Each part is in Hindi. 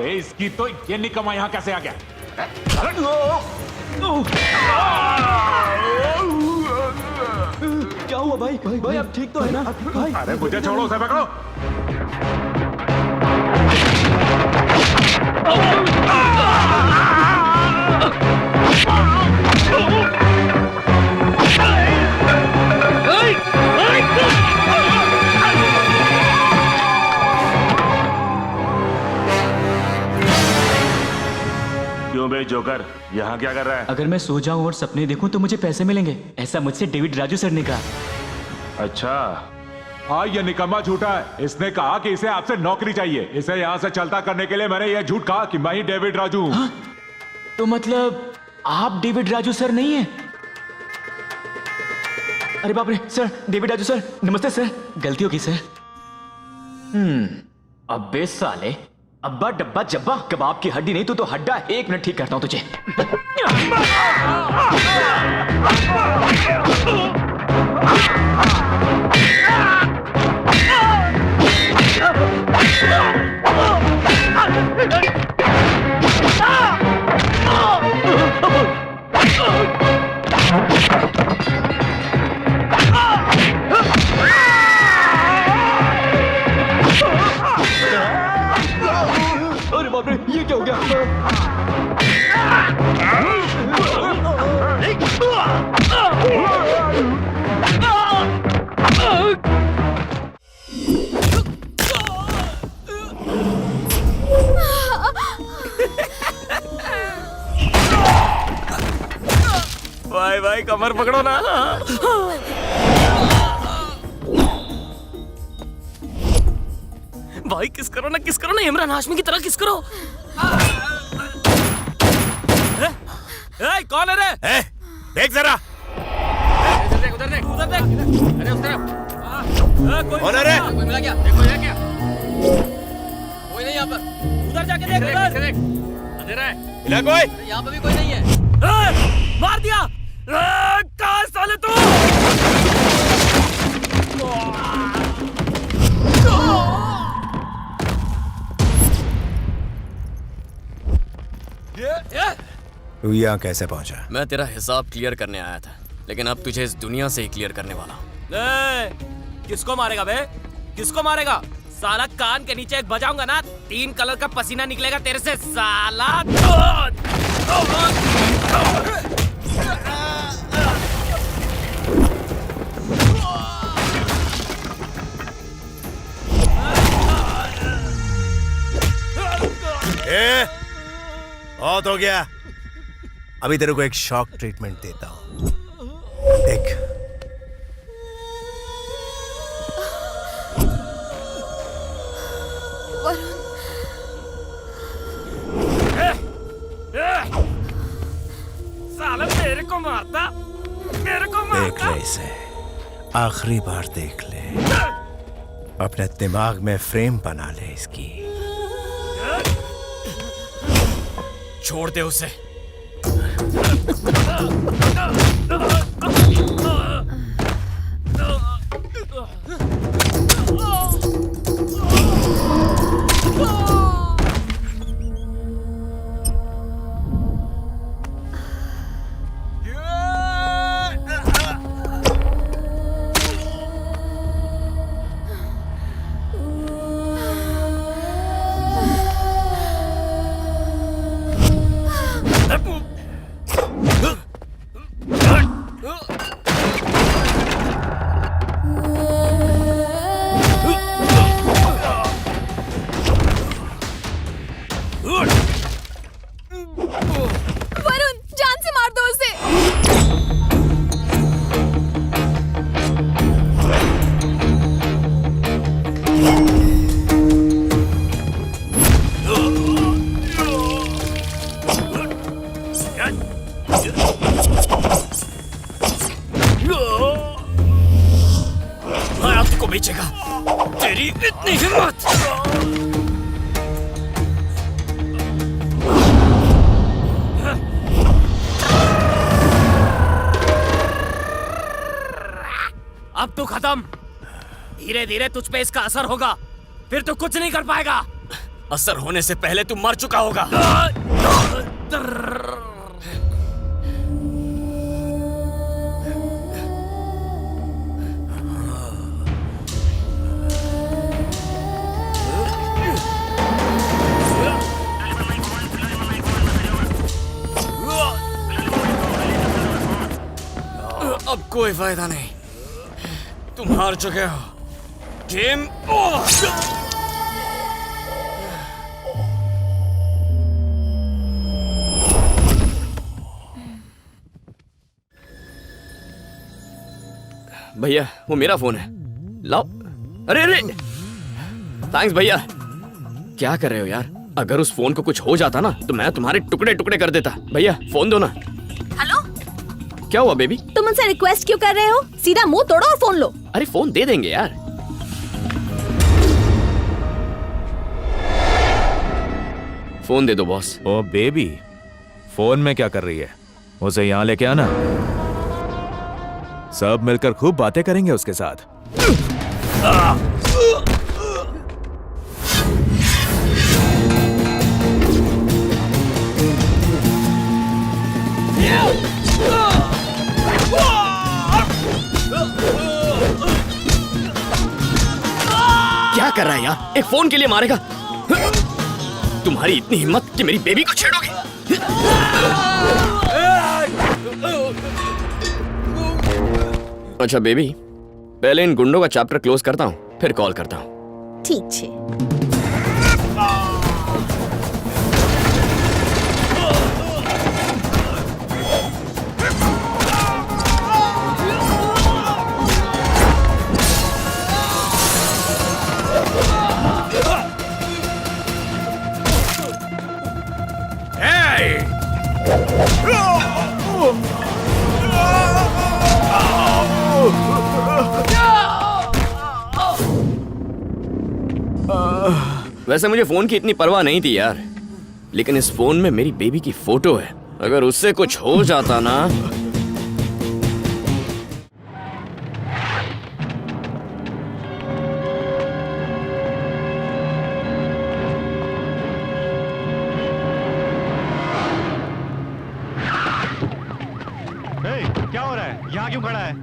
बे इसकी तो। ये निकम्मा यहाँ कैसे आ गया? क्या हुआ भाई? भाई आप ठीक तो है ना भाई? अरे मुझे छोड़ो, उसे पकड़ो। क्यों बे जोकर, यहाँ क्या कर रहा है? अगर मैं सो जाऊं और सपने देखूं तो मुझे पैसे मिलेंगे, ऐसा मुझसे डेविड राजू सर ने कहा। अच्छा, हाँ ये निकम्मा झूठा है। इसने कहा कि इसे आपसे नौकरी चाहिए। इसे यहाँ से चलता करने के लिए मैंने यह झूठ कहा कि मैं ही डेविड राजू हूँ। हाँ? तो मतलब आप डेविड राजू सर नहीं है? अरे बाप रे सर, डेविड राजू सर, नमस्ते सर। गलती होगी सर। अबे साले, अब्बा डब्बा जब्बा, कबाब की हड्डी नहीं तू तो हड्डा है। 1 मिनट ठीक करता हूं तुझे। अरे बाप रे, ये क्या हो गया? भाई भाई कमर पकड़ो ना। भाई किस करो ना, किस करो ना, इमरान हाशमी की तरह किस करो। कौन है रे? देख जरा। उधर देख, उधर देख, उधर देख। अरे उस तरफ। कौन है रे? कोई मिला क्या? देखो ये क्या? कोई नहीं यहाँ पर। उधर जाके देख, उधर देख। अंधेरा है। मिला कोई? यहाँ पर भी कोई नहीं है। मार दिया। कहाँ साले तू? तू यहाँ कैसे पहुंचा? मैं तेरा हिसाब क्लियर करने आया था, लेकिन अब तुझे इस दुनिया से ही क्लियर करने वाला हूँ। किसको मारेगा बे? किसको मारेगा? साला कान के नीचे एक बजाऊंगा ना, 3 कलर का पसीना निकलेगा तेरे से साला। बहुत हो गया। अभी तेरे को एक शॉक ट्रीटमेंट देता हूं। देख, साला मेरे को मारता, मेरे को देख मारता। ले इसे, आखिरी बार देख ले। अपने दिमाग में फ्रेम बना ले इसकी। छोड़ दे उसे। वरुण, जान से मार दो उसे। हयात को बेचेगा? तेरी इतनी हिम्मत? अब तो खत्म। धीरे धीरे तुझ पे इसका असर होगा, फिर तो कुछ नहीं कर पाएगा। असर होने से पहले तू मर चुका होगा। अब कोई फायदा नहीं, तुम हार चुके हो। Game over. भैया वो मेरा फोन है, लाओ। अरे अरे थैंक्स भैया। क्या कर रहे हो यार? अगर उस फोन को कुछ हो जाता ना तो मैं तुम्हारे टुकड़े टुकड़े कर देता। भैया फोन दो ना। हेलो, क्या हुआ बेबी? तुम मुझसे रिक्वेस्ट क्यों कर रहे हो? सीधा मुंह तोड़ो और फोन लो। अरे फोन दे देंगे यार। फोन दे दो बॉस। ओ बेबी, फोन में क्या कर रही है? उसे यहाँ लेके आना, सब मिलकर खूब बातें करेंगे उसके साथ। क्या कर रहा है यार? एक फोन के लिए मारेगा? तुम्हारी इतनी हिम्मत कि मेरी बेबी को छेड़ोगे? अच्छा बेबी, पहले इन गुंडों का चैप्टर क्लोज करता हूँ, फिर कॉल करता हूँ। ठीक छे। वैसे मुझे फोन की इतनी परवाह नहीं थी यार, लेकिन इस फोन में मेरी बेबी की फोटो है। अगर उससे कुछ हो जाता ना। क्या हो रहा है? यहाँ क्यों खड़ा है?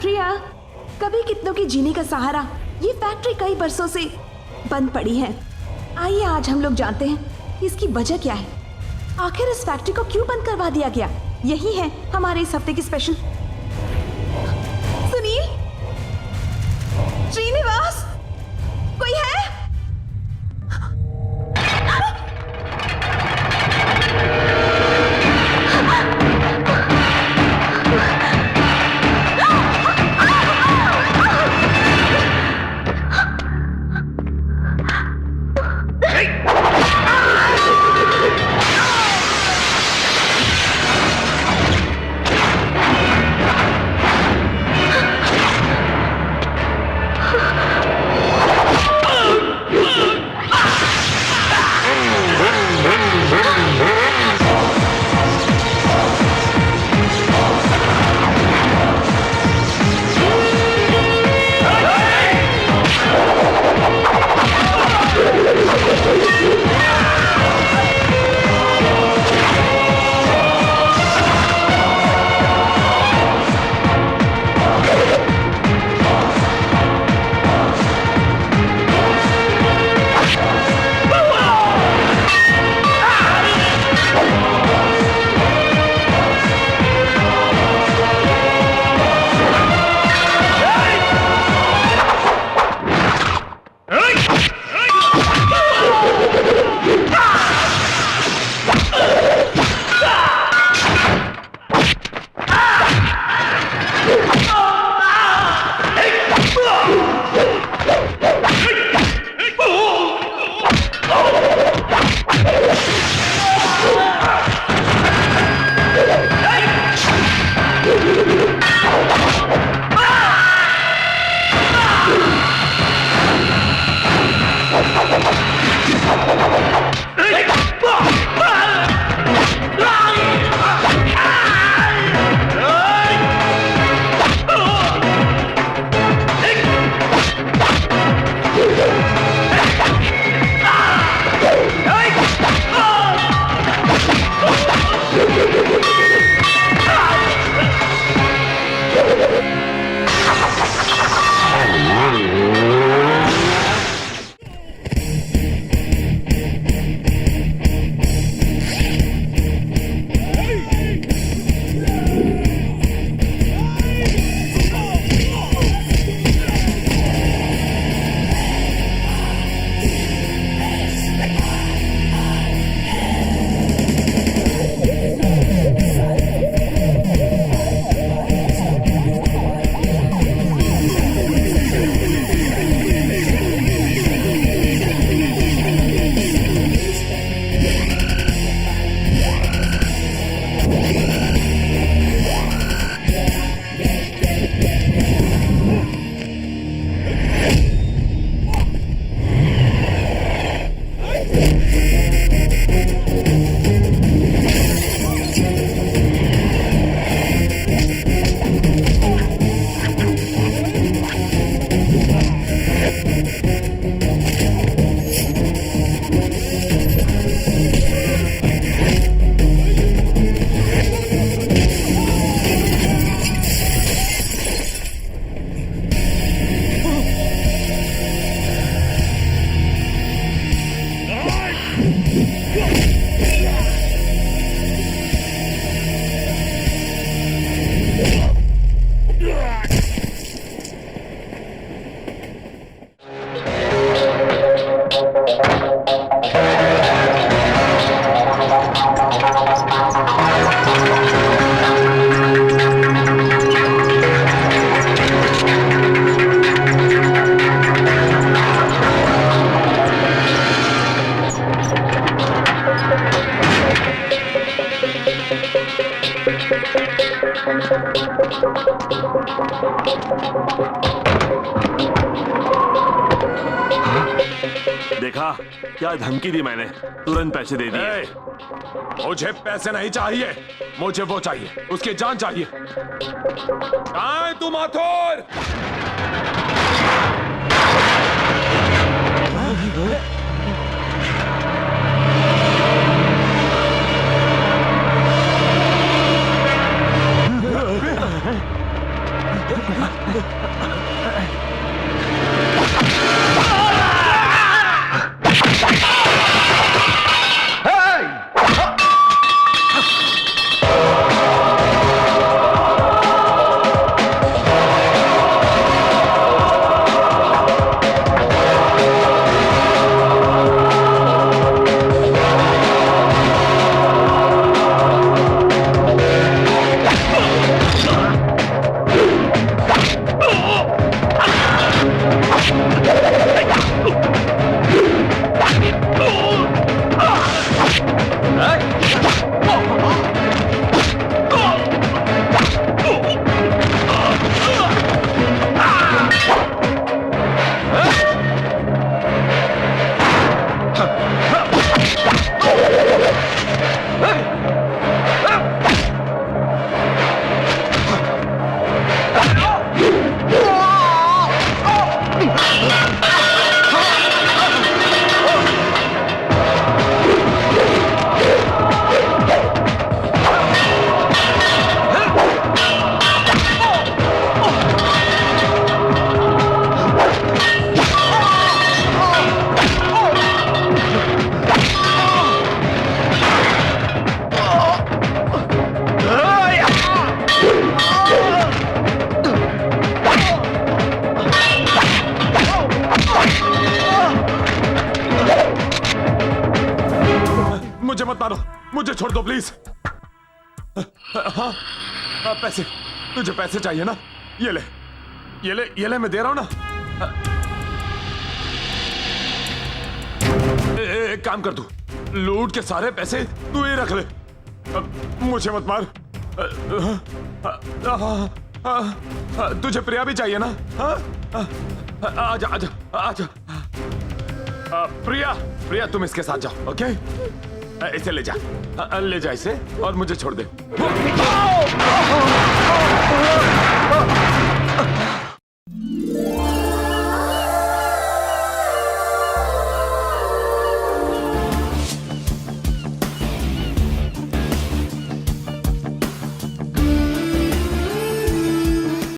प्रिया, कभी कितनों की जीने का सहारा ये फैक्ट्री कई बरसों से बंद पड़ी है। आइए आज हम लोग जानते हैं इसकी वजह क्या है। आखिर इस फैक्ट्री को क्यों बंद करवा दिया गया? यही है हमारे इस हफ्ते की स्पेशल। सुनील, श्रीनिवास, कोई है? देखा क्या धमकी दी मैंने, तुरंत पैसे दे दिए। मुझे पैसे नहीं चाहिए, मुझे वो चाहिए, उसकी जान चाहिए। कहाँ है तू माथुर? मुझे मत मारो, मुझे छोड़ दो प्लीज। हाँ, पैसे, तुझे पैसे चाहिए ना? ये ले, ये ले, ये ले, मैं दे रहा हूं ना। एक काम कर, तू लूट के सारे पैसे तू ही रख ले, मुझे मत मार। तुझे प्रिया भी चाहिए ना? आजा आजा आजा। प्रिया प्रिया तुम इसके साथ जाओ, ओके? इसे ले जा, ले जा इसे और मुझे छोड़ दे।